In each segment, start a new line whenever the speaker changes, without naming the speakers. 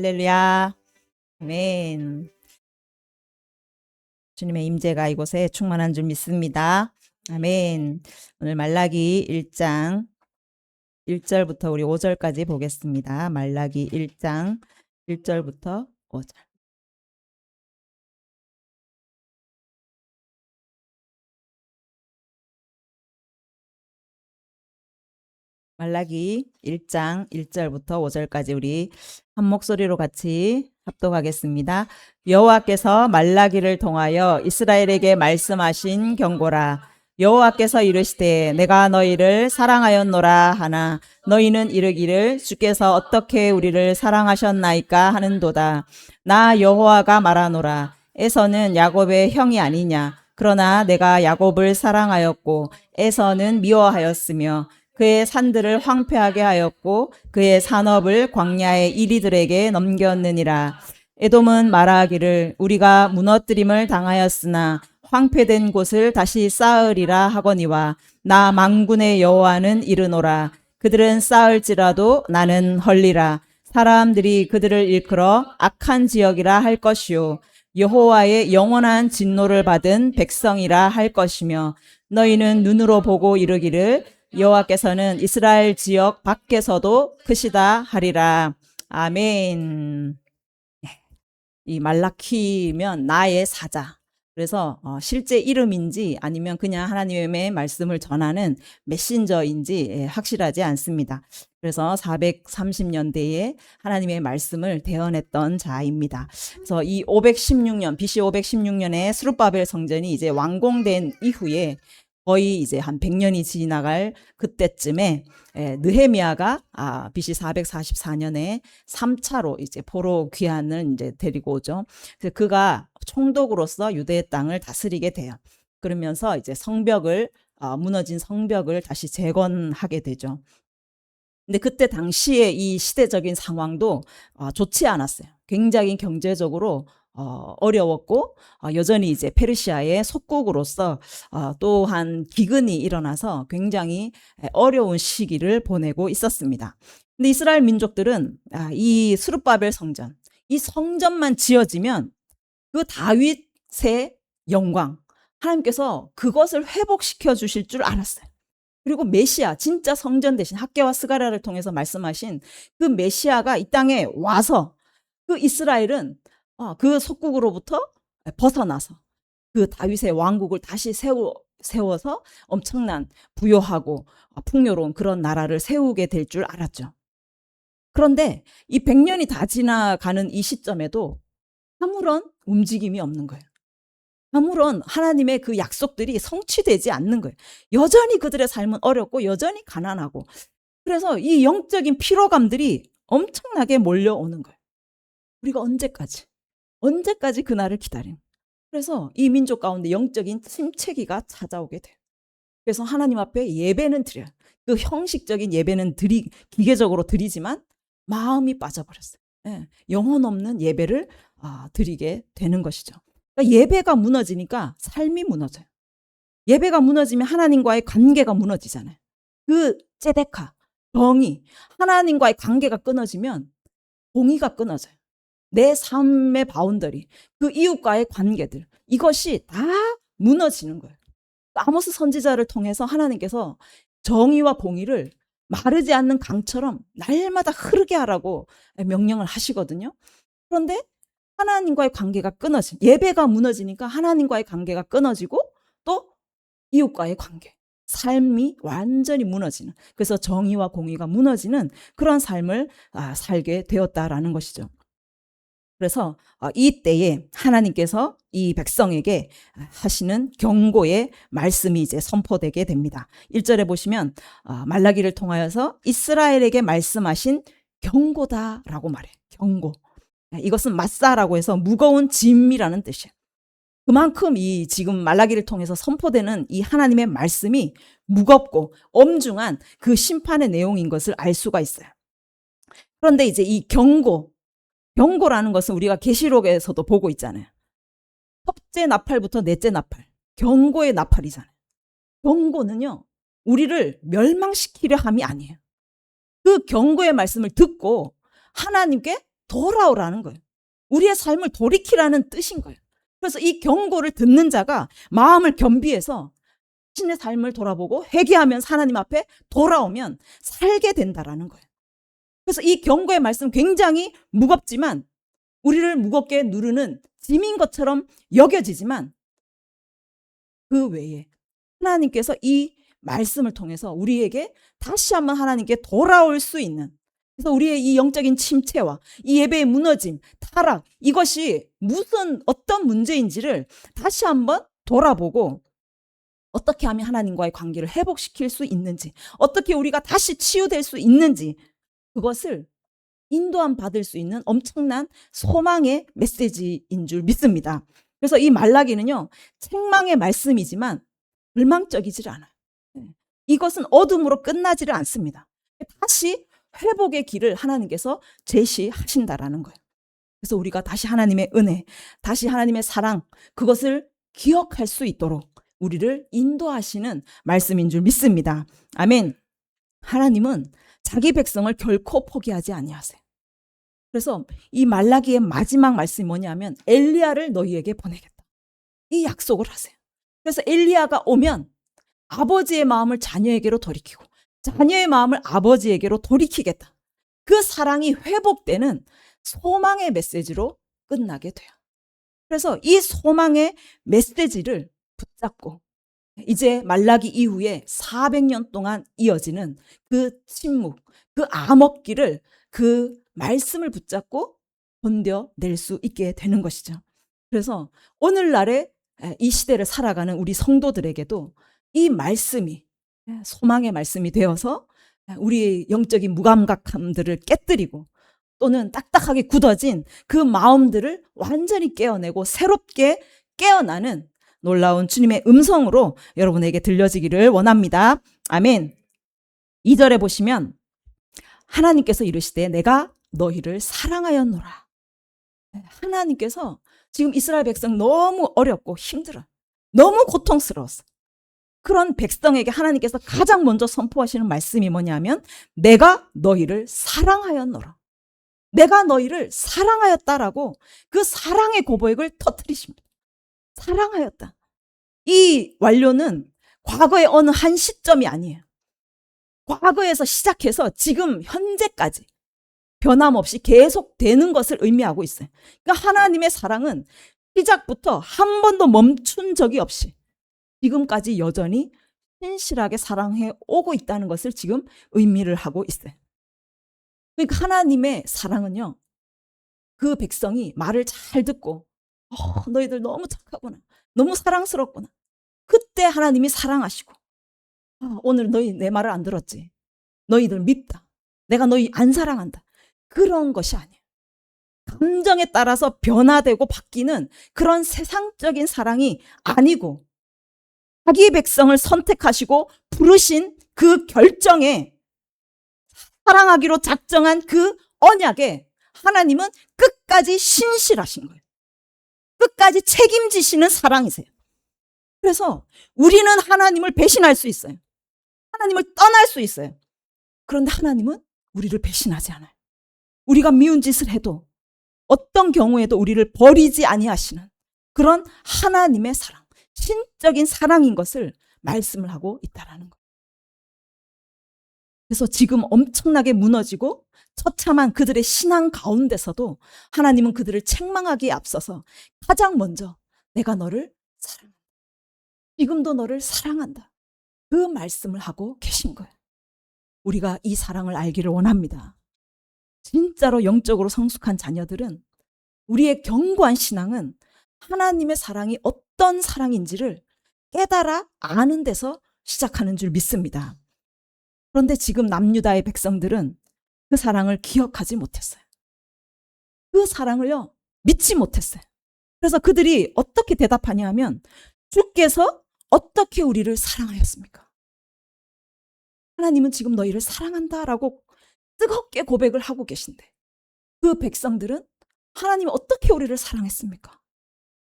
할렐루야. 아멘. 주님의 임재가 이곳에 충만한 줄 믿습니다. 아멘. 오늘 말라기 1장 1절부터 우리 5절까지 보겠습니다. 말라기 1장 1절부터 5절. 말라기 1장 1절부터 5절까지 우리 한 목소리로 같이 합독하겠습니다. 여호와께서 말라기를 통하여 이스라엘에게 말씀하신 경고라. 여호와께서 이르시되 내가 너희를 사랑하였노라 하나 너희는 이르기를 주께서 어떻게 우리를 사랑하셨나이까 하는도다. 나 여호와가 말하노라. 에서는 야곱의 형이 아니냐. 그러나 내가 야곱을 사랑하였고 에서는 미워하였으며 그의 산들을 황폐하게 하였고 그의 산업을 광야의 이리들에게 넘겼느니라. 에돔은 말하기를 우리가 무너뜨림을 당하였으나 황폐된 곳을 다시 쌓으리라 하거니와 나 만군의 여호와는 이르노라. 그들은 쌓을지라도 나는 헐리라. 사람들이 그들을 일컬어 악한 지역이라 할 것이요 여호와의 영원한 진노를 받은 백성이라 할 것이며 너희는 눈으로 보고 이르기를 여호와께서는 이스라엘 지역 밖에서도 크시다 하리라. 아멘. 이 말라키면 나의 사자. 그래서 실제 이름인지 아니면 그냥 하나님의 말씀을 전하는 메신저인지 확실하지 않습니다. 그래서 430년대에 하나님의 말씀을 대언했던 자입니다. 그래서 이 516년, BC 516년에 스룹바벨 성전이 이제 완공된 이후에 거의 이제 한 100년이 지나갈 그때쯤에 느헤미야가 BC 444년에 3차로 이제 포로 귀환을 이제 데리고 오죠. 그래서 그가 총독으로서 유대의 땅을 다스리게 돼요. 그러면서 이제 성벽을 무너진 성벽을 다시 재건하게 되죠. 근데 그때 당시에 이 시대적인 상황도 좋지 않았어요. 굉장히 경제적으로 어려웠고 여전히 이제 페르시아의 속국으로서 또한 기근이 일어나서 굉장히 어려운 시기를 보내고 있었습니다. 근데 이스라엘 민족들은 이 스룹바벨 성전, 이 성전만 지어지면 그 다윗의 영광, 하나님께서 그것을 회복시켜 주실 줄 알았어요. 그리고 메시아, 진짜 성전 대신 학개와 스가랴를 통해서 말씀하신 그 메시아가 이 땅에 와서 그 이스라엘은 그 속국으로부터 벗어나서 그 다윗의 왕국을 다시 세워서 엄청난 부요하고 풍요로운 그런 나라를 세우게 될 줄 알았죠. 그런데 이 100년이 다 지나가는 이 시점에도 아무런 움직임이 없는 거예요. 아무런 하나님의 그 약속들이 성취되지 않는 거예요. 여전히 그들의 삶은 어렵고 여전히 가난하고 그래서 이 영적인 피로감들이 엄청나게 몰려오는 거예요. 우리가 언제까지 그날을 기다림. 그래서 이 민족 가운데 영적인 침체기가 찾아오게 돼요. 그래서 하나님 앞에 예배는 드려요. 그 형식적인 예배는 기계적으로 드리지만 마음이 빠져버렸어요. 영혼 없는 예배를 드리게 되는 것이죠. 그러니까 예배가 무너지니까 삶이 무너져요. 예배가 무너지면 하나님과의 관계가 무너지잖아요. 그 ጼ데카, 정의, 하나님과의 관계가 끊어지면 공의가 끊어져요. 내 삶의 바운더리, 그 이웃과의 관계들, 이것이 다 무너지는 거예요. 아모스 선지자를 통해서 하나님께서 정의와 공의를 마르지 않는 강처럼 날마다 흐르게 하라고 명령을 하시거든요. 그런데 하나님과의 관계가 예배가 무너지니까 하나님과의 관계가 끊어지고 또 이웃과의 관계, 삶이 완전히 무너지는, 그래서 정의와 공의가 무너지는 그런 삶을 살게 되었다라는 것이죠. 그래서 이때에 하나님께서 이 백성에게 하시는 경고의 말씀이 이제 선포되게 됩니다. 1절에 보시면 말라기를 통하여서 이스라엘에게 말씀하신 경고다라고 말해요. 경고. 이것은 맞사라고 해서 무거운 짐이라는 뜻이에요. 그만큼 이 지금 말라기를 통해서 선포되는 이 하나님의 말씀이 무겁고 엄중한 그 심판의 내용인 것을 알 수가 있어요. 그런데 이제 이 경고라는 것은 우리가 계시록에서도 보고 있잖아요. 첫째 나팔부터 넷째 나팔, 경고의 나팔이잖아요. 경고는요, 우리를 멸망시키려 함이 아니에요. 그 경고의 말씀을 듣고 하나님께 돌아오라는 거예요. 우리의 삶을 돌이키라는 뜻인 거예요. 그래서 이 경고를 듣는 자가 마음을 겸비해서 신의 삶을 돌아보고 회개하면 하나님 앞에 돌아오면 살게 된다라는 거예요. 그래서 이 경고의 말씀 굉장히 무겁지만 우리를 무겁게 누르는 짐인 것처럼 여겨지지만 그 외에 하나님께서 이 말씀을 통해서 우리에게 다시 한번 하나님께 돌아올 수 있는, 그래서 우리의 이 영적인 침체와 이 예배의 무너짐, 타락, 이것이 무슨 어떤 문제인지를 다시 한번 돌아보고 어떻게 하면 하나님과의 관계를 회복시킬 수 있는지, 어떻게 우리가 다시 치유될 수 있는지, 그것을 인도함 받을 수 있는 엄청난 소망의 메시지인 줄 믿습니다. 그래서 이 말라기는요, 책망의 말씀이지만 절망적이질 않아요. 이것은 어둠으로 끝나지를 않습니다. 다시 회복의 길을 하나님께서 제시하신다라는 거예요. 그래서 우리가 다시 하나님의 은혜, 다시 하나님의 사랑, 그것을 기억할 수 있도록 우리를 인도하시는 말씀인 줄 믿습니다. 아멘. 하나님은 자기 백성을 결코 포기하지 아니하세요. 그래서 이 말라기의 마지막 말씀이 뭐냐면 엘리야를 너희에게 보내겠다. 이 약속을 하세요. 그래서 엘리야가 오면 아버지의 마음을 자녀에게로 돌이키고 자녀의 마음을 아버지에게로 돌이키겠다. 그 사랑이 회복되는 소망의 메시지로 끝나게 돼요. 그래서 이 소망의 메시지를 붙잡고 이제 말라기 이후에 400년 동안 이어지는 그 침묵, 그 암흑기를 그 말씀을 붙잡고 견뎌낼 수 있게 되는 것이죠. 그래서 오늘날의 이 시대를 살아가는 우리 성도들에게도 이 말씀이 소망의 말씀이 되어서 우리의 영적인 무감각함들을 깨뜨리고 또는 딱딱하게 굳어진 그 마음들을 완전히 깨어내고 새롭게 깨어나는 놀라운 주님의 음성으로 여러분에게 들려지기를 원합니다. 아멘. 2절에 보시면 하나님께서 이르시되 내가 너희를 사랑하였노라. 하나님께서 지금 이스라엘 백성 너무 어렵고 힘들어, 너무 고통스러웠어. 그런 백성에게 하나님께서 가장 먼저 선포하시는 말씀이 뭐냐면 내가 너희를 사랑하였노라. 내가 너희를 사랑하였다라고 그 사랑의 고백을 터뜨리십니다. 사랑하였다. 이 완료는 과거의 어느 한 시점이 아니에요. 과거에서 시작해서 지금 현재까지 변함없이 계속되는 것을 의미하고 있어요. 그러니까 하나님의 사랑은 시작부터 한 번도 멈춘 적이 없이 지금까지 여전히 신실하게 사랑해 오고 있다는 것을 지금 의미를 하고 있어요. 그러니까 하나님의 사랑은요, 그 백성이 말을 잘 듣고 너희들 너무 착하구나, 너무 사랑스럽구나, 그때 하나님이 사랑하시고 오늘 너희 내 말을 안 들었지, 너희들 밉다, 내가 너희 안 사랑한다, 그런 것이 아니에요. 감정에 따라서 변화되고 바뀌는 그런 세상적인 사랑이 아니고 자기 백성을 선택하시고 부르신 그 결정에 사랑하기로 작정한 그 언약에 하나님은 끝까지 신실하신 거예요. 끝까지 책임지시는 사랑이세요. 그래서 우리는 하나님을 배신할 수 있어요. 하나님을 떠날 수 있어요. 그런데 하나님은 우리를 배신하지 않아요. 우리가 미운 짓을 해도 어떤 경우에도 우리를 버리지 아니하시는 그런 하나님의 사랑, 신적인 사랑인 것을 말씀을 하고 있다라는 거예요. 그래서 지금 엄청나게 무너지고 처참한 그들의 신앙 가운데서도 하나님은 그들을 책망하기에 앞서서 가장 먼저 내가 너를 사랑한다, 지금도 너를 사랑한다, 그 말씀을 하고 계신 거예요. 우리가 이 사랑을 알기를 원합니다. 진짜로 영적으로 성숙한 자녀들은 우리의 견고한 신앙은 하나님의 사랑이 어떤 사랑인지를 깨달아 아는 데서 시작하는 줄 믿습니다. 그런데 지금 남유다의 백성들은 그 사랑을 기억하지 못했어요. 그 사랑을요, 믿지 못했어요. 그래서 그들이 어떻게 대답하냐 하면 주께서 어떻게 우리를 사랑하였습니까? 하나님은 지금 너희를 사랑한다라고 뜨겁게 고백을 하고 계신데 그 백성들은 하나님이 어떻게 우리를 사랑했습니까?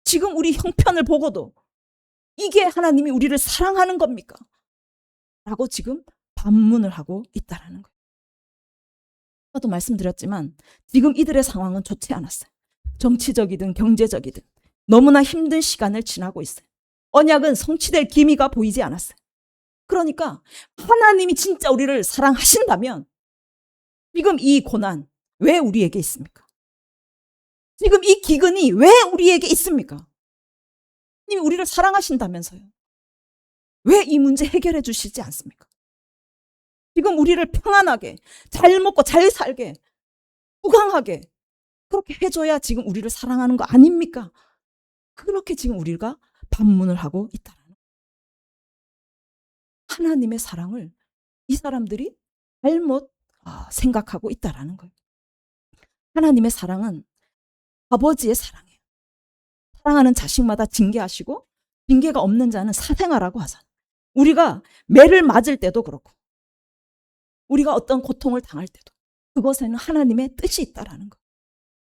지금 우리 형편을 보고도 이게 하나님이 우리를 사랑하는 겁니까? 라고 지금 반문을 하고 있다라는 거예요. 아까도 말씀드렸지만 지금 이들의 상황은 좋지 않았어요. 정치적이든 경제적이든 너무나 힘든 시간을 지나고 있어요. 언약은 성취될 기미가 보이지 않았어요. 그러니까 하나님이 진짜 우리를 사랑하신다면 지금 이 고난 왜 우리에게 있습니까? 지금 이 기근이 왜 우리에게 있습니까? 하나님이 우리를 사랑하신다면서요. 왜 이 문제 해결해 주시지 않습니까? 지금 우리를 평안하게 잘 먹고 잘 살게 건강하게 그렇게 해줘야 지금 우리를 사랑하는 거 아닙니까? 그렇게 지금 우리가 반문을 하고 있다는 거예요. 하나님의 사랑을 이 사람들이 잘못 생각하고 있다라는 거예요. 하나님의 사랑은 아버지의 사랑이에요. 사랑하는 자식마다 징계하시고 징계가 없는 자는 사생아라고 하잖아요. 우리가 매를 맞을 때도 그렇고 우리가 어떤 고통을 당할 때도 그것에는 하나님의 뜻이 있다라는 거예요.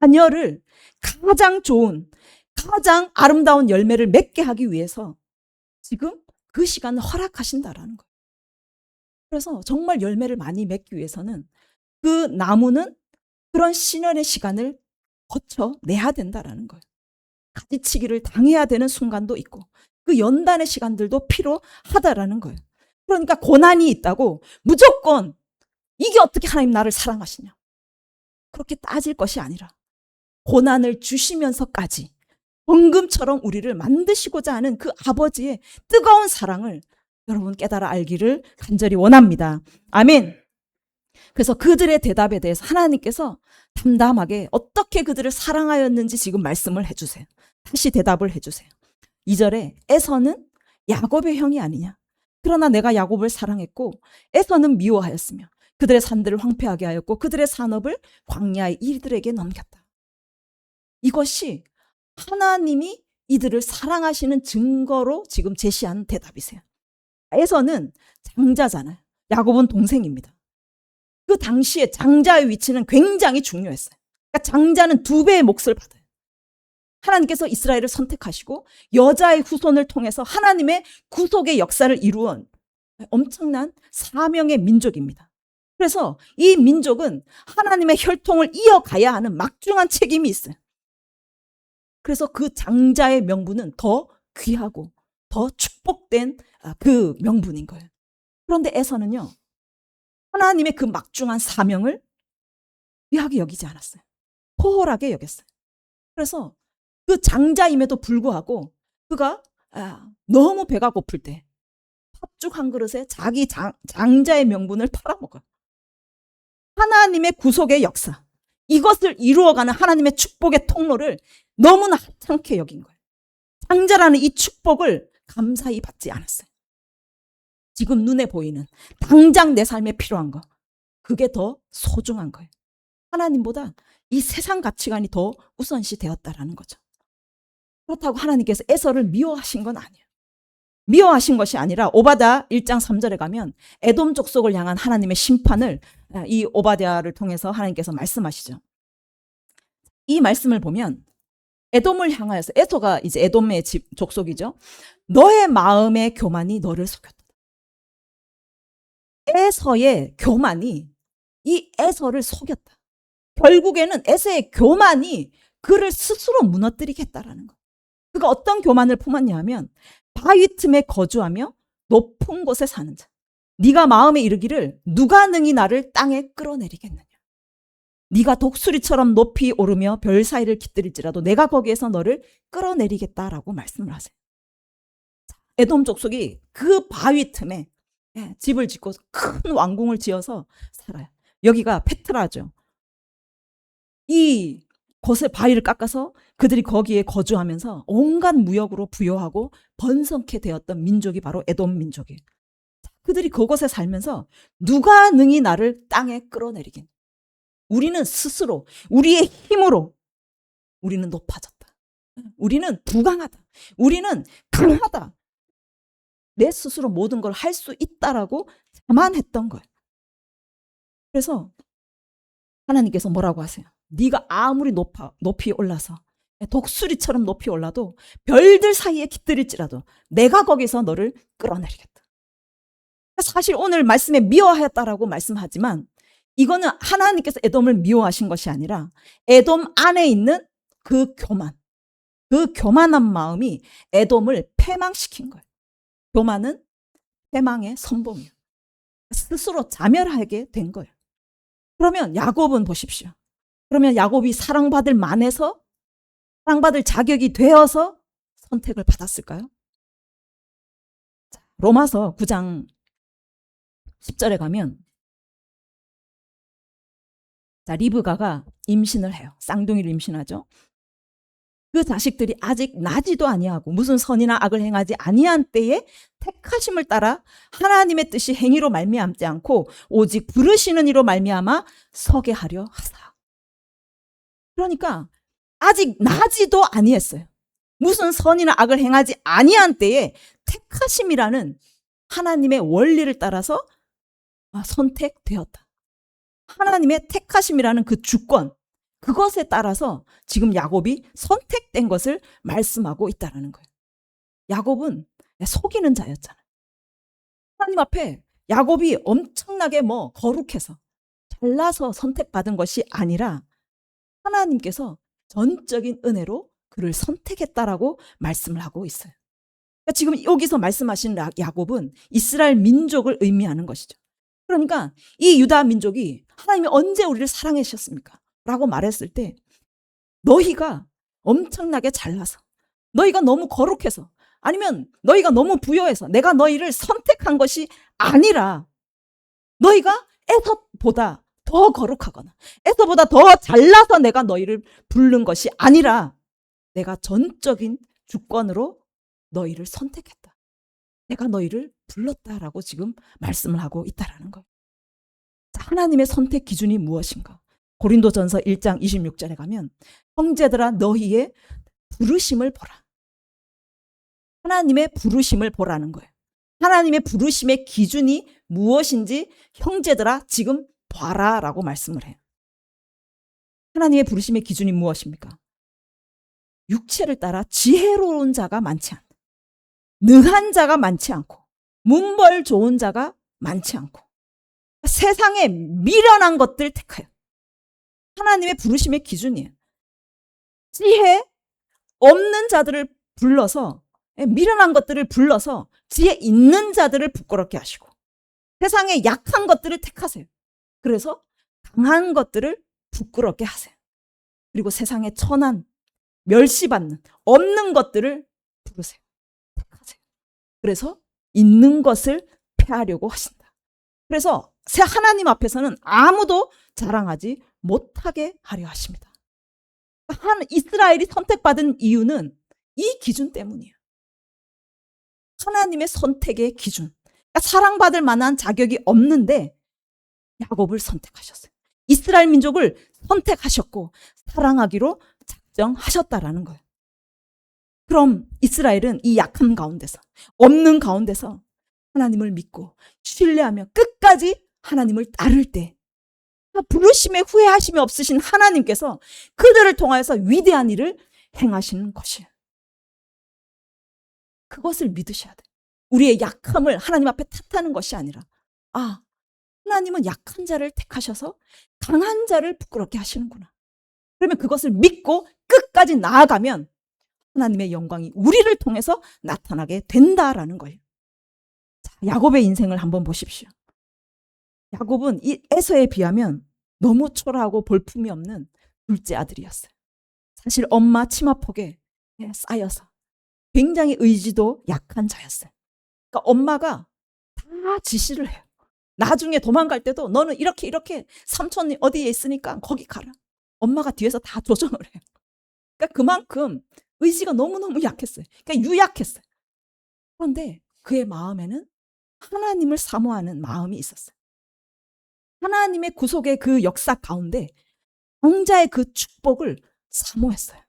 자녀를 가장 좋은 가장 아름다운 열매를 맺게 하기 위해서 지금 그 시간을 허락하신다라는 거예요. 그래서 정말 열매를 많이 맺기 위해서는 그 나무는 그런 시련의 시간을 거쳐내야 된다라는 거예요. 가지치기를 당해야 되는 순간도 있고 그 연단의 시간들도 필요하다라는 거예요. 그러니까 고난이 있다고 무조건 이게 어떻게 하나님 나를 사랑하시냐 그렇게 따질 것이 아니라 고난을 주시면서까지 헌금처럼 우리를 만드시고자 하는 그 아버지의 뜨거운 사랑을 여러분 깨달아 알기를 간절히 원합니다. 아멘. 그래서 그들의 대답에 대해서 하나님께서 담담하게 어떻게 그들을 사랑하였는지 지금 말씀을 해주세요. 다시 대답을 해주세요. 2절에 에서는 야곱의 형이 아니냐. 그러나 내가 야곱을 사랑했고 에서는 미워하였으며 그들의 산들을 황폐하게 하였고 그들의 산업을 광야의 이들에게 넘겼다. 이것이 하나님이 이들을 사랑하시는 증거로 지금 제시한 대답이세요. 에서는 장자잖아요. 야곱은 동생입니다. 그 당시에 장자의 위치는 굉장히 중요했어요. 그러니까 장자는 2배의 몫을 받아요. 하나님께서 이스라엘을 선택하시고 여자의 후손을 통해서 하나님의 구속의 역사를 이루은 엄청난 사명의 민족입니다. 그래서 이 민족은 하나님의 혈통을 이어가야 하는 막중한 책임이 있어요. 그래서 그 장자의 명분은 더 귀하고 더 축복된 그 명분인 거예요. 그런데 에서는요. 하나님의 그 막중한 사명을 귀하게 여기지 않았어요. 소홀하게 여겼어요. 그래서 그 장자임에도 불구하고 그가 너무 배가 고플 때 팥죽 한 그릇에 자기 장자의 명분을 팔아먹어요. 하나님의 구속의 역사, 이것을 이루어가는 하나님의 축복의 통로를 너무나 하찮게 여긴 거예요. 장자라는 이 축복을 감사히 받지 않았어요. 지금 눈에 보이는 당장 내 삶에 필요한 거, 그게 더 소중한 거예요. 하나님보다 이 세상 가치관이 더 우선시 되었다라는 거죠. 그렇다고 하나님께서 에서를 미워하신 건 아니에요. 미워하신 것이 아니라 오바댜 1장 3절에 가면 에돔 족속을 향한 하나님의 심판을 이 오바댜를 통해서 하나님께서 말씀하시죠. 이 말씀을 보면 에돔을 향하여서 에서가 이제 에돔의 족속이죠. 너의 마음의 교만이 너를 속였다. 에서의 교만이 이 에서를 속였다. 결국에는 에서의 교만이 그를 스스로 무너뜨리겠다라는 거. 그가 어떤 교만을 품었냐 하면 바위 틈에 거주하며 높은 곳에 사는 자. 네가 마음에 이르기를 누가 능히 나를 땅에 끌어내리겠느냐. 네가 독수리처럼 높이 오르며 별 사이를 깃들일지라도 내가 거기에서 너를 끌어내리겠다라고 말씀을 하세요. 에돔 족속이 그 바위 틈에 집을 짓고 큰 왕궁을 지어서 살아요. 여기가 페트라죠. 이 곳에 바위를 깎아서 그들이 거기에 거주하면서 온갖 무역으로 부여하고 번성케 되었던 민족이 바로 에돔 민족이에요. 그들이 그곳에 살면서 누가 능히 나를 땅에 끌어내리긴. 우리는 스스로 우리의 힘으로 우리는 높아졌다. 우리는 부강하다. 우리는 강하다. 내 스스로 모든 걸 할 수 있다라고 자만했던 거예요. 그래서 하나님께서 뭐라고 하세요? 네가 아무리 높이 올라서 독수리처럼 높이 올라도 별들 사이에 깃들일지라도 내가 거기서 너를 끌어내리겠다. 사실 오늘 말씀에 미워하였다라고 말씀하지만 이거는 하나님께서 에돔을 미워하신 것이 아니라 에돔 안에 있는 그 교만한 마음이 에돔을 패망시킨 거예요. 교만은 패망의 선봉이에요. 스스로 자멸하게 된 거예요. 그러면 야곱은 보십시오. 그러면 야곱이 사랑받을 만해서, 사랑받을 자격이 되어서 선택을 받았을까요? 로마서 9장 10절에 가면 리브가가 임신을 해요. 쌍둥이를 임신하죠. 그 자식들이 아직 나지도 아니하고 무슨 선이나 악을 행하지 아니한 때에 택하심을 따라 하나님의 뜻이 행위로 말미암지 않고 오직 부르시는 이로 말미암아 서게 하려 하사. 그러니까 아직 나지도 아니했어요. 무슨 선이나 악을 행하지 아니한 때에 택하심이라는 하나님의 원리를 따라서 선택되었다. 하나님의 택하심이라는 그 주권, 그것에 따라서 지금 야곱이 선택된 것을 말씀하고 있다는 거예요. 야곱은 속이는 자였잖아요. 하나님 앞에 야곱이 엄청나게 거룩해서 잘나서 선택받은 것이 아니라 하나님께서 전적인 은혜로 그를 선택했다라고 말씀을 하고 있어요. 그러니까 지금 여기서 말씀하신 야곱은 이스라엘 민족을 의미하는 것이죠. 그러니까 이 유다 민족이 하나님이 언제 우리를 사랑하셨습니까? 라고 말했을 때 너희가 엄청나게 잘나서, 너희가 너무 거룩해서, 아니면 너희가 너무 부여해서 내가 너희를 선택한 것이 아니라 너희가 에서보다 더 거룩하거나 에서보다 더 잘나서 내가 너희를 부른 것이 아니라 내가 전적인 주권으로 너희를 선택했다. 내가 너희를 불렀다라고 지금 말씀을 하고 있다라는 거예요. 하나님의 선택 기준이 무엇인가? 고린도전서 1장 26절에 가면 형제들아 너희의 부르심을 보라. 하나님의 부르심을 보라는 거예요. 하나님의 부르심의 기준이 무엇인지 형제들아 지금 봐라라고 말씀을 해요. 하나님의 부르심의 기준이 무엇입니까? 육체를 따라 지혜로운 자가 많지 않다. 능한 자가 많지 않고 문벌 좋은 자가 많지 않고 세상에 미련한 것들 택하여. 하나님의 부르심의 기준이에요. 지혜 없는 자들을 불러서, 미련한 것들을 불러서 지혜 있는 자들을 부끄럽게 하시고 세상에 약한 것들을 택하세요. 그래서 강한 것들을 부끄럽게 하세요. 그리고 세상에 천한, 멸시받는, 없는 것들을 부르세요. 택하세요. 그래서 있는 것을 폐하려고 하신다. 그래서 하나님 앞에서는 아무도 자랑하지 못하게 하려 하십니다. 이스라엘이 선택받은 이유는 이 기준 때문이에요. 하나님의 선택의 기준. 사랑받을 만한 자격이 없는데 야곱을 선택하셨어요. 이스라엘 민족을 선택하셨고 사랑하기로 작정하셨다라는 거예요. 그럼 이스라엘은 이 약함 가운데서, 없는 가운데서 하나님을 믿고 신뢰하며 끝까지 하나님을 따를 때 부르심에 후회하심이 없으신 하나님께서 그들을 통하여서 위대한 일을 행하시는 것이에요. 그것을 믿으셔야 돼요. 우리의 약함을 하나님 앞에 탓하는 것이 아니라 하나님은 약한 자를 택하셔서 강한 자를 부끄럽게 하시는구나. 그러면 그것을 믿고 끝까지 나아가면 하나님의 영광이 우리를 통해서 나타나게 된다라는 거예요. 자, 야곱의 인생을 한번 보십시오. 야곱은 이 에서에 비하면 너무 초라하고 볼품이 없는 둘째 아들이었어요. 사실 엄마 치마폭에 쌓여서 굉장히 의지도 약한 자였어요. 그러니까 엄마가 다 지시를 해요. 나중에 도망갈 때도 너는 이렇게 삼촌이 어디에 있으니까 거기 가라. 엄마가 뒤에서 다 조정을 해요. 그러니까 그만큼 의지가 너무너무 약했어요. 그러니까 유약했어요. 그런데 그의 마음에는 하나님을 사모하는 마음이 있었어요. 하나님의 구속의 그 역사 가운데 장자의 그 축복을 사모했어요.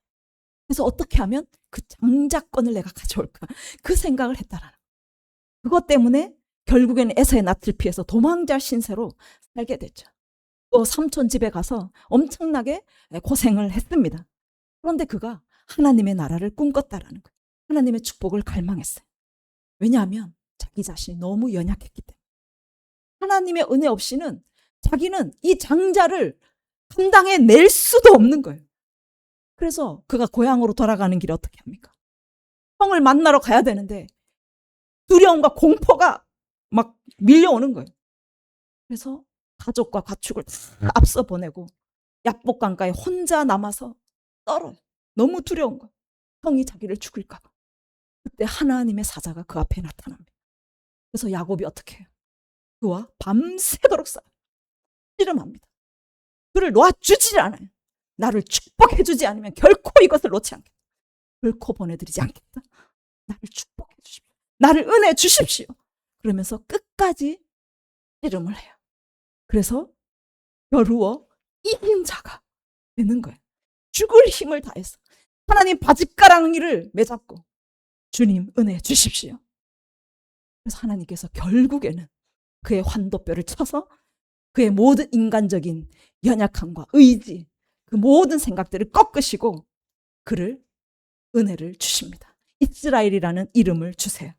그래서 어떻게 하면 그 장자권을 내가 가져올까? 그 생각을 했다라는 거예요. 그것 때문에 결국에는 에서의 낯을 피해서 도망자 신세로 살게 됐죠. 또 삼촌 집에 가서 엄청나게 고생을 했습니다. 그런데 그가 하나님의 나라를 꿈꿨다라는 거예요. 하나님의 축복을 갈망했어요. 왜냐하면 자기 자신이 너무 연약했기 때문에. 하나님의 은혜 없이는 자기는 이 장자를 감당해낼 수도 없는 거예요. 그래서 그가 고향으로 돌아가는 길에 어떻게 합니까? 형을 만나러 가야 되는데 두려움과 공포가 막 밀려오는 거예요. 그래서 가족과 가축을 다 앞서 보내고 약복강가에 혼자 남아서 떨어요. 너무 두려운 거예요. 형이 자기를 죽일까 봐. 그때 하나님의 사자가 그 앞에 나타납니다. 그래서 야곱이 어떻게 해요? 그와 밤새도록 싸워요. 씨름합니다. 그를 놓아주지 않아요. 나를 축복해주지 않으면 결코 이것을 놓지 않겠다. 결코 보내드리지 않겠다. 나를 축복해 주십시오. 나를 은혜 주십시오. 그러면서 끝까지 씨름을 해요. 그래서 겨루어 이긴 자가 되는 거예요. 죽을 힘을 다해서 하나님 바짓가랑이를 매잡고 주님 은혜 주십시오. 그래서 하나님께서 결국에는 그의 환도뼈를 쳐서 그의 모든 인간적인 연약함과 의지, 그 모든 생각들을 꺾으시고 그를 은혜를 주십니다. 이스라엘이라는 이름을 주세요.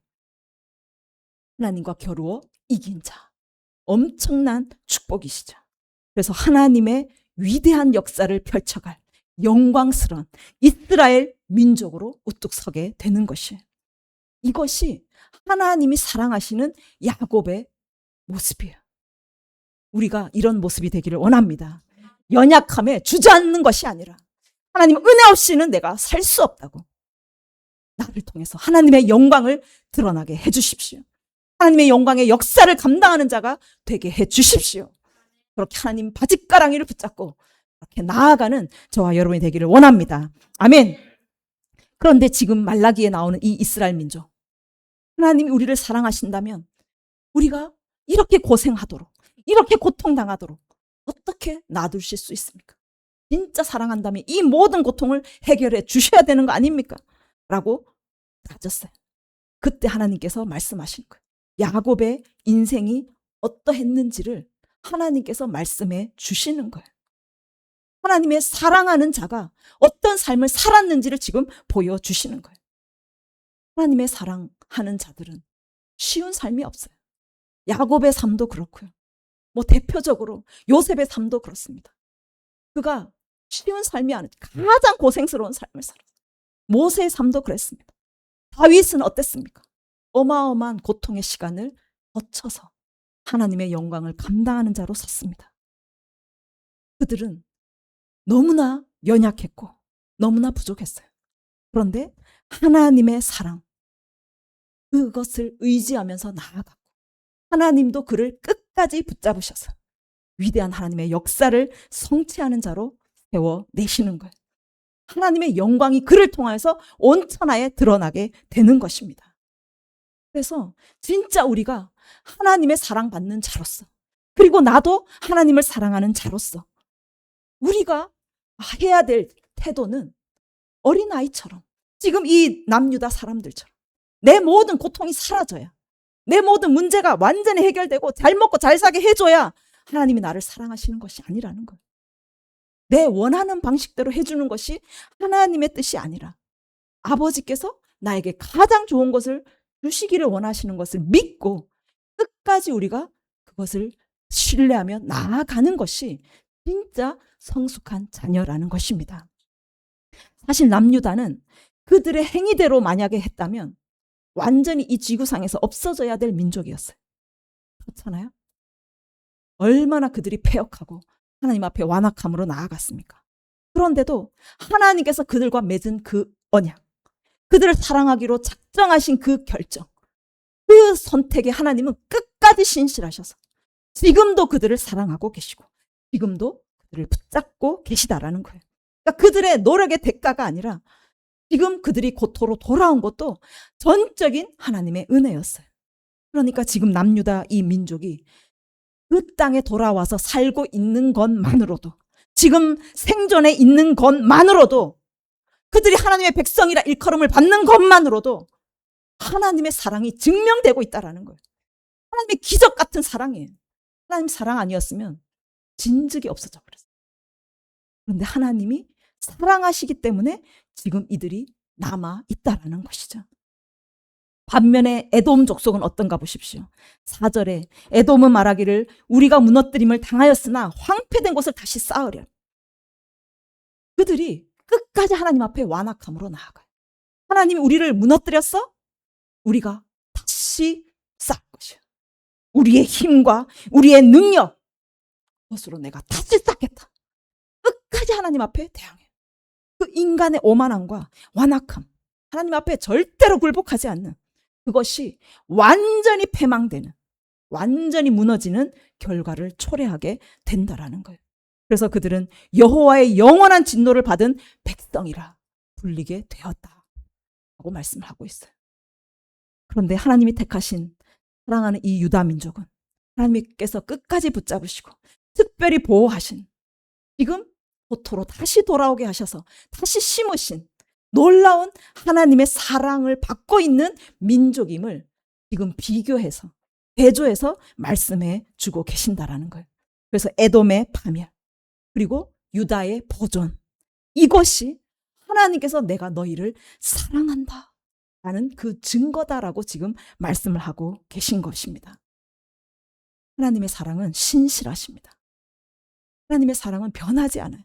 하나님과 겨루어 이긴 자. 엄청난 축복이시죠. 그래서 하나님의 위대한 역사를 펼쳐갈 영광스러운 이스라엘 민족으로 우뚝 서게 되는 것이에요. 이것이 하나님이 사랑하시는 야곱의 모습이에요. 우리가 이런 모습이 되기를 원합니다. 연약함에 주저앉는 것이 아니라 하나님 은혜 없이는 내가 살 수 없다고. 나를 통해서 하나님의 영광을 드러나게 해주십시오. 하나님의 영광의 역사를 감당하는 자가 되게 해주십시오. 그렇게 하나님 바짓가랑이를 붙잡고 그렇게 나아가는 저와 여러분이 되기를 원합니다. 아멘. 그런데 지금 말라기에 나오는 이 이스라엘 민족, 하나님이 우리를 사랑하신다면 우리가 이렇게 고생하도록, 이렇게 고통당하도록 어떻게 놔두실 수 있습니까? 진짜 사랑한다면 이 모든 고통을 해결해 주셔야 되는 거 아닙니까? 라고 따졌어요. 그때 하나님께서 말씀하신 거예요. 야곱의 인생이 어떠했는지를 하나님께서 말씀해 주시는 거예요. 하나님의 사랑하는 자가 어떤 삶을 살았는지를 지금 보여주시는 거예요. 하나님의 사랑하는 자들은 쉬운 삶이 없어요. 야곱의 삶도 그렇고요. 대표적으로 요셉의 삶도 그렇습니다. 그가 쉬운 삶이 아니라 가장 고생스러운 삶을 살았어요. 모세의 삶도 그랬습니다. 다윗은 어땠습니까? 어마어마한 고통의 시간을 거쳐서 하나님의 영광을 감당하는 자로 섰습니다. 그들은 너무나 연약했고 너무나 부족했어요. 그런데 하나님의 사랑, 그것을 의지하면서 나아갔고 하나님도 그를 끝까지 붙잡으셔서 위대한 하나님의 역사를 성취하는 자로 세워내시는 거예요. 하나님의 영광이 그를 통해서 온 천하에 드러나게 되는 것입니다. 그래서 진짜 우리가 하나님의 사랑받는 자로서, 그리고 나도 하나님을 사랑하는 자로서 우리가 해야 될 태도는 어린아이처럼, 지금 이 남유다 사람들처럼 내 모든 고통이 사라져야, 내 모든 문제가 완전히 해결되고 잘 먹고 잘 사게 해줘야 하나님이 나를 사랑하시는 것이 아니라는 거예요. 내 원하는 방식대로 해주는 것이 하나님의 뜻이 아니라 아버지께서 나에게 가장 좋은 것을 주시기를 원하시는 것을 믿고 끝까지 우리가 그것을 신뢰하며 나아가는 것이 진짜 성숙한 자녀라는 것입니다. 사실 남유다는 그들의 행위대로 만약에 했다면 완전히 이 지구상에서 없어져야 될 민족이었어요. 그렇잖아요? 얼마나 그들이 패역하고 하나님 앞에 완악함으로 나아갔습니까? 그런데도 하나님께서 그들과 맺은 그 언약, 그들을 사랑하기로 작정하신 그 결정, 그 선택에 하나님은 끝까지 신실하셔서 지금도 그들을 사랑하고 계시고 지금도 그들을 붙잡고 계시다라는 거예요. 그러니까 그들의 노력의 대가가 아니라 지금 그들이 고토로 돌아온 것도 전적인 하나님의 은혜였어요. 그러니까 지금 남유다 이 민족이 그 땅에 돌아와서 살고 있는 것만으로도, 지금 생존해 있는 것만으로도, 그들이 하나님의 백성이라 일컬음을 받는 것만으로도 하나님의 사랑이 증명되고 있다는 거예요. 하나님의 기적 같은 사랑이에요. 하나님 사랑 아니었으면 진즉이 없어져 버렸어요. 그런데 하나님이 사랑하시기 때문에 지금 이들이 남아 있다라는 것이죠. 반면에 에돔 족속은 어떤가 보십시오. 4절에 에돔은 말하기를 우리가 무너뜨림을 당하였으나 황폐된 곳을 다시 쌓으려. 그들이 끝까지 하나님 앞에 완악함으로 나아가요. 하나님이 우리를 무너뜨렸어? 우리가 다시 쌓을 것이야. 우리의 힘과 우리의 능력, 그것으로 내가 다시 쌓겠다. 끝까지 하나님 앞에 대항해. 그 인간의 오만함과 완악함, 하나님 앞에 절대로 굴복하지 않는 그것이 완전히 패망되는, 완전히 무너지는 결과를 초래하게 된다라는 거예요. 그래서 그들은 여호와의 영원한 진노를 받은 백성이라 불리게 되었다라고 말씀을 하고 있어요. 그런데 하나님이 택하신 사랑하는 이 유다 민족은 하나님께서 끝까지 붙잡으시고 특별히 보호하신, 지금 도토로 다시 돌아오게 하셔서 다시 심으신 놀라운 하나님의 사랑을 받고 있는 민족임을 지금 비교해서 대조해서 말씀해 주고 계신다라는 거예요. 그래서 에돔의 파멸, 그리고 유다의 보존, 이것이 하나님께서 내가 너희를 사랑한다 라는 그 증거다라고 지금 말씀을 하고 계신 것입니다. 하나님의 사랑은 신실하십니다. 하나님의 사랑은 변하지 않아요.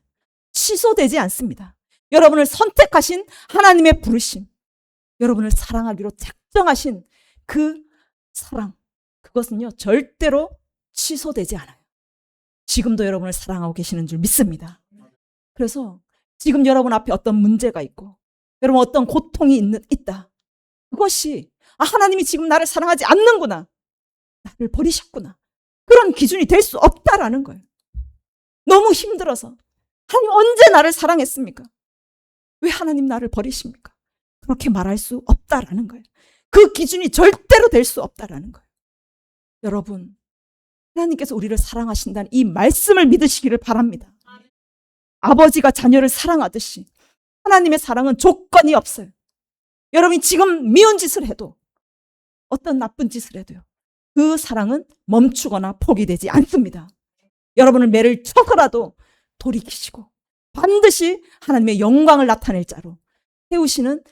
취소되지 않습니다. 여러분을 선택하신 하나님의 부르심, 여러분을 사랑하기로 작정하신 그 사랑, 그것은요 절대로 취소되지 않아요. 지금도 여러분을 사랑하고 계시는 줄 믿습니다. 그래서 지금 여러분 앞에 어떤 문제가 있고 여러분 어떤 고통이 있다, 그것이 하나님이 지금 나를 사랑하지 않는구나, 나를 버리셨구나, 그런 기준이 될 수 없다라는 거예요. 너무 힘들어서 하나님 언제 나를 사랑했습니까? 왜 하나님 나를 버리십니까? 그렇게 말할 수 없다라는 거예요. 그 기준이 절대로 될 수 없다라는 거예요. 여러분, 하나님께서 우리를 사랑하신다는 이 말씀을 믿으시기를 바랍니다. 아버지가 자녀를 사랑하듯이 하나님의 사랑은 조건이 없어요. 여러분이 지금 미운 짓을 해도, 어떤 나쁜 짓을 해도요, 그 사랑은 멈추거나 포기되지 않습니다. 여러분을 매를 쳐서라도 돌이키시고 반드시 하나님의 영광을 나타낼 자로 세우시는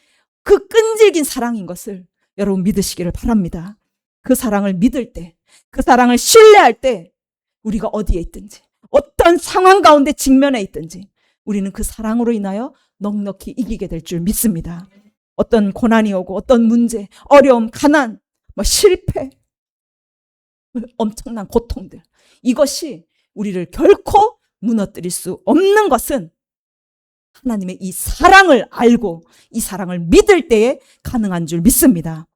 그 끈질긴 사랑인 것을 여러분 믿으시기를 바랍니다. 그 사랑을 믿을 때, 그 사랑을 신뢰할 때 우리가 어디에 있든지 어떤 상황 가운데 직면해 있든지 우리는 그 사랑으로 인하여 넉넉히 이기게 될 줄 믿습니다. 어떤 고난이 오고 어떤 문제, 어려움, 가난, 실패, 엄청난 고통들, 이것이 우리를 결코 무너뜨릴 수 없는 것은 하나님의 이 사랑을 알고 이 사랑을 믿을 때에 가능한 줄 믿습니다.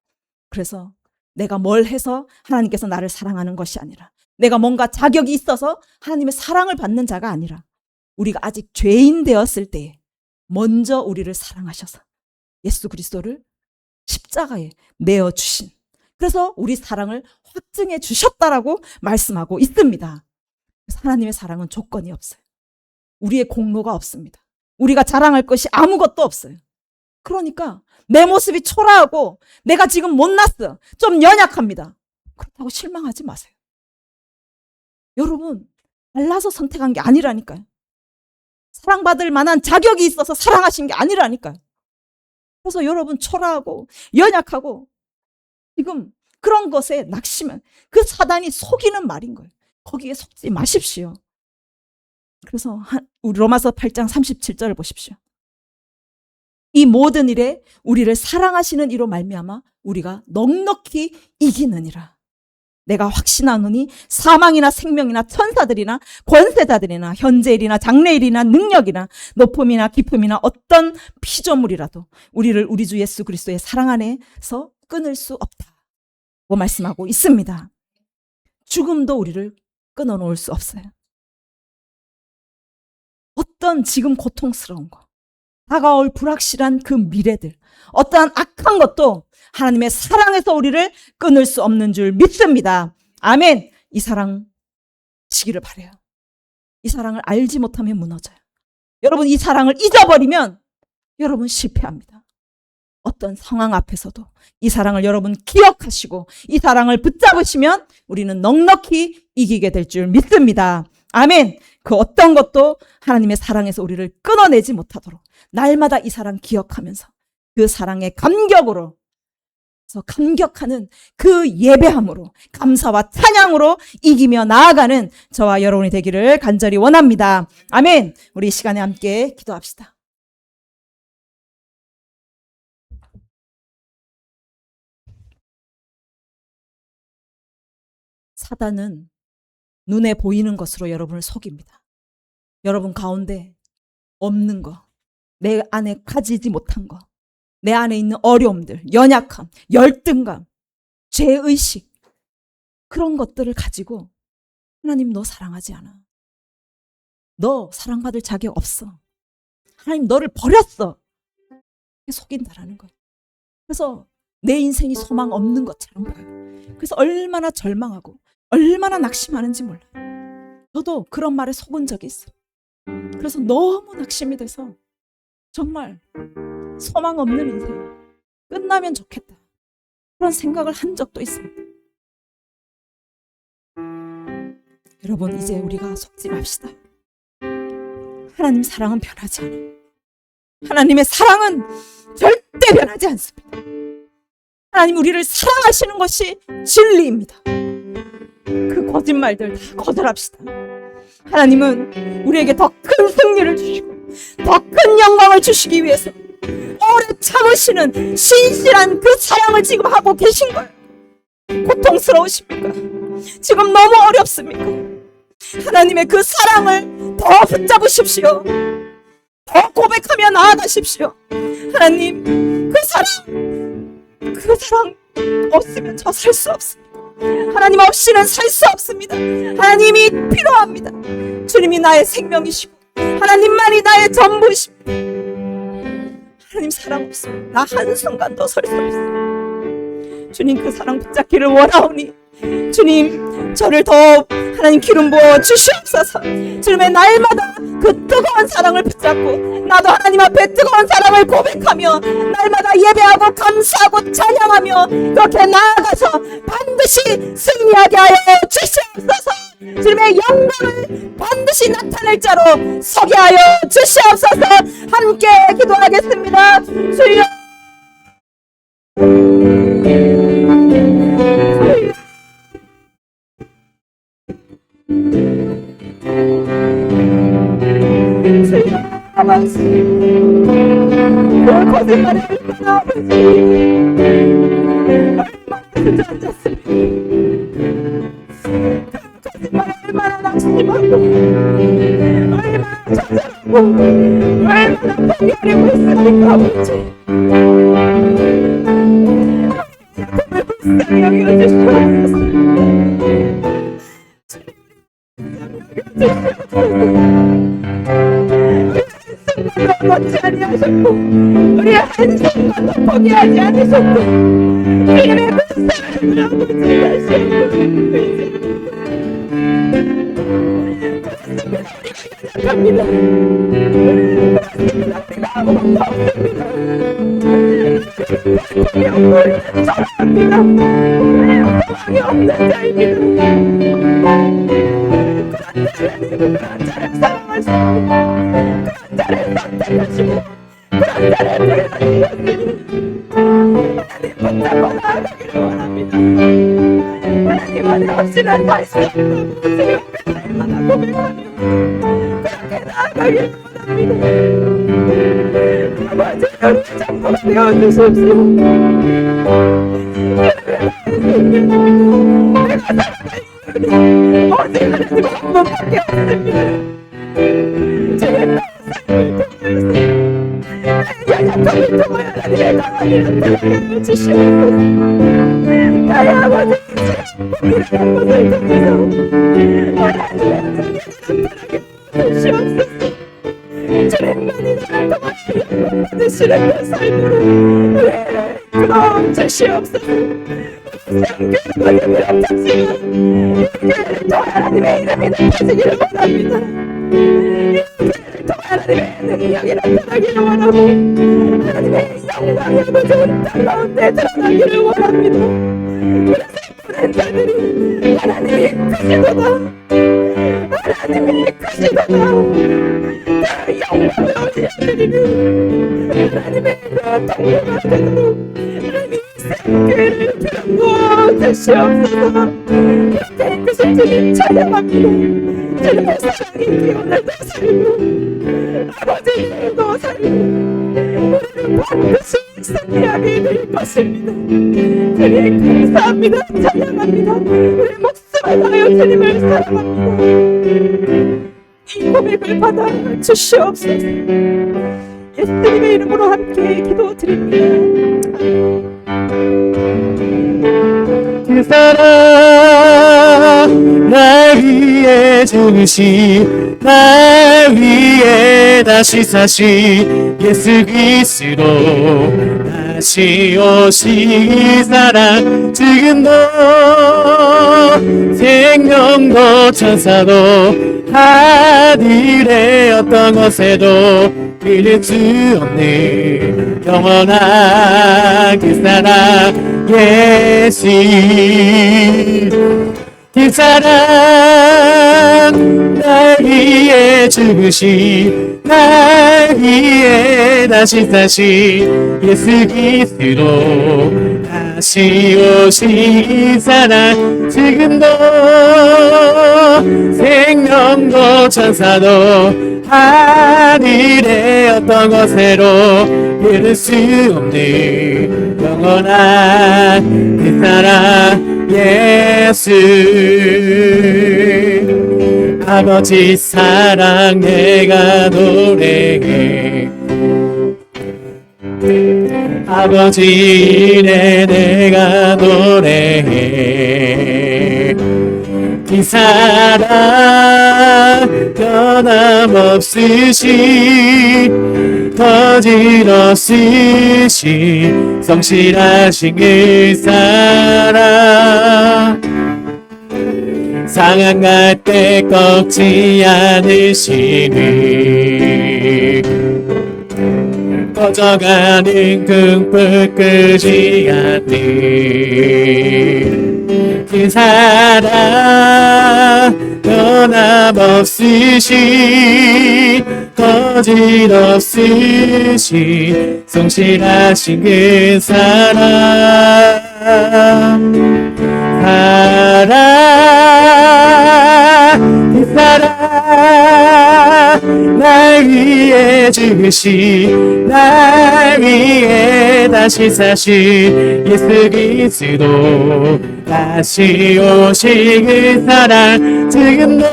그래서 내가 뭘 해서 하나님께서 나를 사랑하는 것이 아니라, 내가 뭔가 자격이 있어서 하나님의 사랑을 받는 자가 아니라, 우리가 아직 죄인 되었을 때에 먼저 우리를 사랑하셔서 예수 그리스도를 십자가에 내어주신, 그래서 우리 사랑을 확증해 주셨다라고 말씀하고 있습니다. 그래서 하나님의 사랑은 조건이 없어요. 우리의 공로가 없습니다. 우리가 자랑할 것이 아무것도 없어요. 그러니까 내 모습이 초라하고 내가 지금 못났어, 좀 연약합니다, 그렇다고 실망하지 마세요. 여러분, 잘나서 선택한 게 아니라니까요. 사랑받을 만한 자격이 있어서 사랑하신 게 아니라니까요. 그래서 여러분 초라하고 연약하고 지금 그런 것에 낙심은 그 사단이 속이는 말인 거예요. 거기에 속지 마십시오. 그래서 우리 로마서 8장 37절을 보십시오. 이 모든 일에 우리를 사랑하시는 이로 말미암아 우리가 넉넉히 이기느니라. 내가 확신하노니 사망이나 생명이나 천사들이나 권세자들이나 현재일이나 장래일이나 능력이나 높음이나 깊음이나 어떤 피조물이라도 우리를 우리 주 예수 그리스도의 사랑 안에서 끊을 수 없다고 말씀하고 있습니다. 죽음도 우리를 끊어놓을 수 없어요. 어떤 지금 고통스러운 거, 다가올 불확실한 그 미래들, 어떠한 악한 것도 하나님의 사랑에서 우리를 끊을 수 없는 줄 믿습니다. 아멘. 이 사랑 지기를 바라요. 이 사랑을 알지 못하면 무너져요. 여러분, 이 사랑을 잊어버리면 여러분 실패합니다. 어떤 상황 앞에서도 이 사랑을 여러분 기억하시고 이 사랑을 붙잡으시면 우리는 넉넉히 이기게 될 줄 믿습니다. 아멘. 그 어떤 것도 하나님의 사랑에서 우리를 끊어내지 못하도록 날마다 이 사랑 기억하면서 그 사랑의 감격으로 그래서 감격하는 그 예배함으로 감사와 찬양으로 이기며 나아가는 저와 여러분이 되기를 간절히 원합니다. 아멘. 우리 이 시간에 함께 기도합시다. 사단은 눈에 보이는 것으로 여러분을 속입니다. 여러분 가운데 없는 거, 내 안에 가지지 못한 거, 내 안에 있는 어려움들, 연약함, 열등감, 죄의식, 그런 것들을 가지고 하나님 너 사랑하지 않아. 너 사랑받을 자격 없어. 하나님 너를 버렸어. 속인다라는 거예요. 그래서 내 인생이 소망 없는 것처럼 보여요. 그래서 얼마나 절망하고 얼마나 낙심하는지 몰라요. 저도 그런 말에 속은 적이 있어요. 그래서 너무 낙심이 돼서 정말 소망 없는 인생 끝나면 좋겠다, 그런 생각을 한 적도 있습니다. 여러분, 이제 우리가 속지 맙시다. 하나님 사랑은 변하지 않아요. 하나님의 사랑은 절대 변하지 않습니다. 하나님 우리를 사랑하시는 것이 진리입니다. 그 거짓말들 다 거절합시다. 하나님은 우리에게 더 큰 승리를 주시고 더 큰 영광을 주시기 위해서 오래 참으시는 신실한 그 사랑을 지금 하고 계신 거예요. 고통스러우십니까? 지금 너무 어렵습니까? 하나님의 그 사랑을 더 붙잡으십시오. 더 고백하며 나아가십시오. 하나님, 그 사랑 없으면 저 살 수 없습니다. 하나님 없이는 살 수 없습니다. 하나님이 필요합니다. 주님이 나의 생명이시고 하나님만이 나의 전부이십니다. 하나님 사랑 없으면 나 한순간도 설 수 없습니다. 주님 그 사랑 붙잡기를 원하오니 주님 저를 더 하나님 기름 부어 주시옵소서. 주님의 날마다 그 뜨거운 사랑을 붙잡고 나도 하나님 앞에 뜨거운 사랑을 고백하며 날마다 예배하고 감사하고 찬양하며 그렇게 나아가서 반드시 승리하게 하여 주시옵소서. 주님의 영광을 반드시 나타낼 자로 서게 하여 주시옵소서. 함께 기도하겠습니다. 주여 아버지, 그 거짓말이 얼마나 아버지 얼마나 주저앉았습니까? 그 거짓말이 얼마나 낙심하고 얼마나 좌절하고 얼마나 포기하려고 했습니까? 아버지, 정말 불쌍히 여겨주시옵소서. 놓지 아니하셨고 우리의 한순간도 포기하지 않으셨고 주님의 그 사랑을 아버지 다시 한번 그렇습니다. 우리가 아무것도 없습니다. 고통이 없고 사랑합니다. 소망이 없는 자입니다. 그런 자를 사랑하시고 그런 자를 선택하시고 그런 자를 불러주셨으니 하나님 붙잡고 나아가기를 원합니다. 하나님 안에 없이는 살 수 없다고 제 옆에 날마다 고백하며 그렇게 나아가기를 원합니다. 아버지 우리 전부가 되어주십시오. 내가 살아갈 이유는 오직 하나님 한 분밖에 없습니다. 주의 삶을 통해서 연약함을 통하여 하나님의 강함을 나타내게 해주시옵소서. 나의 아버지 고민하는 것을 통해서 하나님의 능력을 나타나게 해주시옵소서. 주님만이 나를 통하여 영광 받으시는 그 삶으로 우리를 끌어오 주시옵소서. 생교의 비록 작지만 또 하나님의 이름이 높아지기를 원합니다. 또 하나님의 능력이 나타나기를 원하고 하나님의 영광이 아버지 땅 가운데 드러나기를 원합니다. 그래서 보낸 자들이 하나님이 크시도다, 하나님이 크시도다, 그 영광을 올려드리는 하나님의 그 동료가 되도록 하나님이 교회를 들고 주시옵소서. 그때 그 주님 찬양합니다. 주님의 사랑이 기운을 살고 아버지도 살고 우리는 반드시 승리하게 될 것입니다. 주님 감사합니다. 찬양합니다. 우리 목숨을 다하여 주님을 사랑합니다. 이 고백을 받아 주시옵소서. 예수님의 이름으로 함께 기도드립니다.
그 사랑 날 위해 죽으시 날 위해 다시 사시 예수 그리스도 다시 오시 사랑 지금도 생명도 천사도 하늘의 어떤 것에도 빌릴 수 없는 영원한 그 사랑 예수 그 사랑 날 위해 죽으시 날 위해 다시 사시 예수 그리스도 다시 오시 사랑 지금도 생명도 천사도 하늘의 어떤 것에도 이룰 수 없는 영원한 그 사랑 예수 아버지 사랑 내가 노래해 아버지 이래 내가 노래해 그 사랑 변함없으시 거짓없으시 성실하신 그 사랑 상한갈 때 꺾지 않으시니 꺼져가는 등불 끄지 않는 그 사랑 변함없으시 거짓없으시 성실하신 그 사랑 그 사랑 날 위해 죽으시 날 위해 다시 사시 예수 그리스도 다시 오시 그 사랑 지금도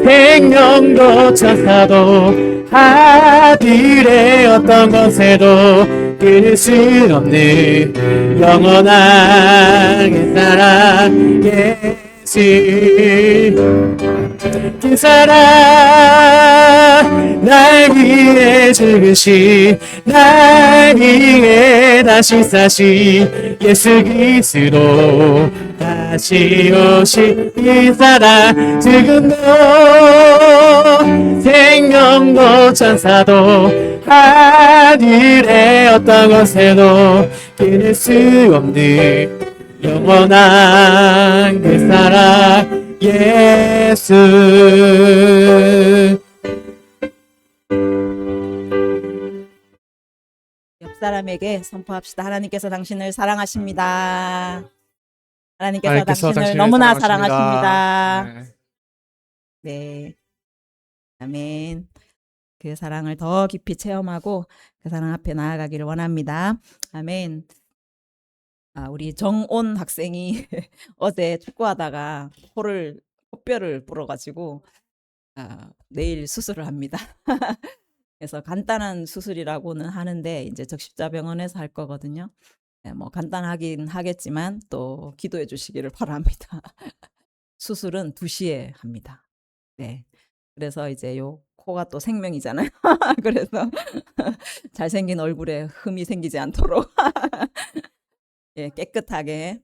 생명도 천사도 하늘의 어떤 것에도 끊을 수 없는 영원한 그 사랑 예수 그 사랑 날 위해 죽으시 날 위해 다시 사시 예수 그리스도 다시 오시 이 사랑 지금도 생명도 천사도 하늘의 어떤 것에도 끊을 수 없는 영원한 그 사랑 예수
옆 사람에게 선포합시다. 하나님께서 당신을 사랑하십니다. 하나님께서 당신을 너무나 사랑하십니다. 네. 아멘. 그 사랑을 더 깊이 체험하고 그 사랑 앞에 나아가기를 원합니다. 아멘. 우리 정온 학생이 어제 축구하다가 코뼈를 불어가지고 내일 수술을 합니다. 그래서 간단한 수술이라고는 하는데 이제 적십자병원에서 할 거거든요. 네, 뭐 간단하긴 하겠지만 또 기도해 주시기를 바랍니다. 수술은 2시에 합니다. 네. 그래서 이제 요 코가 또 생명이잖아요. 그래서 잘생긴 얼굴에 흠이 생기지 않도록 예, 깨끗하게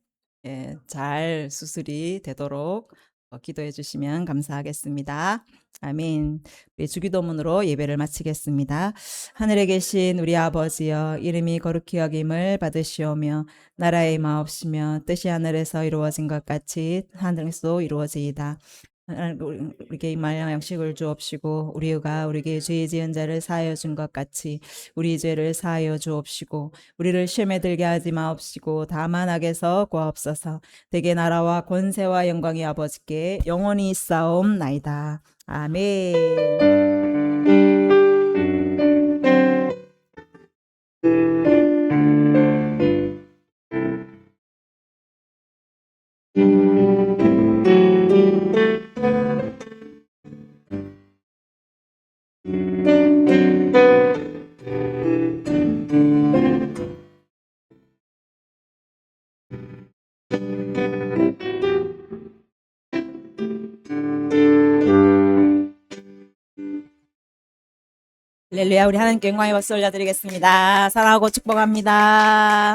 예, 잘 수술이 되도록 기도해 주시면 감사하겠습니다. 아멘. 우리 주기도문으로 예배를 마치겠습니다. 하늘에 계신 우리 아버지여, 이름이 거룩히 여김을 받으시오며 나라의 마옵시며 뜻이 하늘에서 이루어진 것 같이 하늘에서도 이루어지이다. 우리에게 일용할 양식을 주옵시고 우리가 우리에게 죄 지은 자를 사하여 준 것 같이 우리 죄를 사하여 주옵시고 우리를 시험에 들게 하지 마옵시고 다만 악에서 구하옵소서. 대개 나라와 권세와 영광이 아버지께 영원히 있사옵나이다. 아멘. 할렐루야. 우리 하나님께 영광의 박수 올려드리겠습니다. 사랑하고 축복합니다.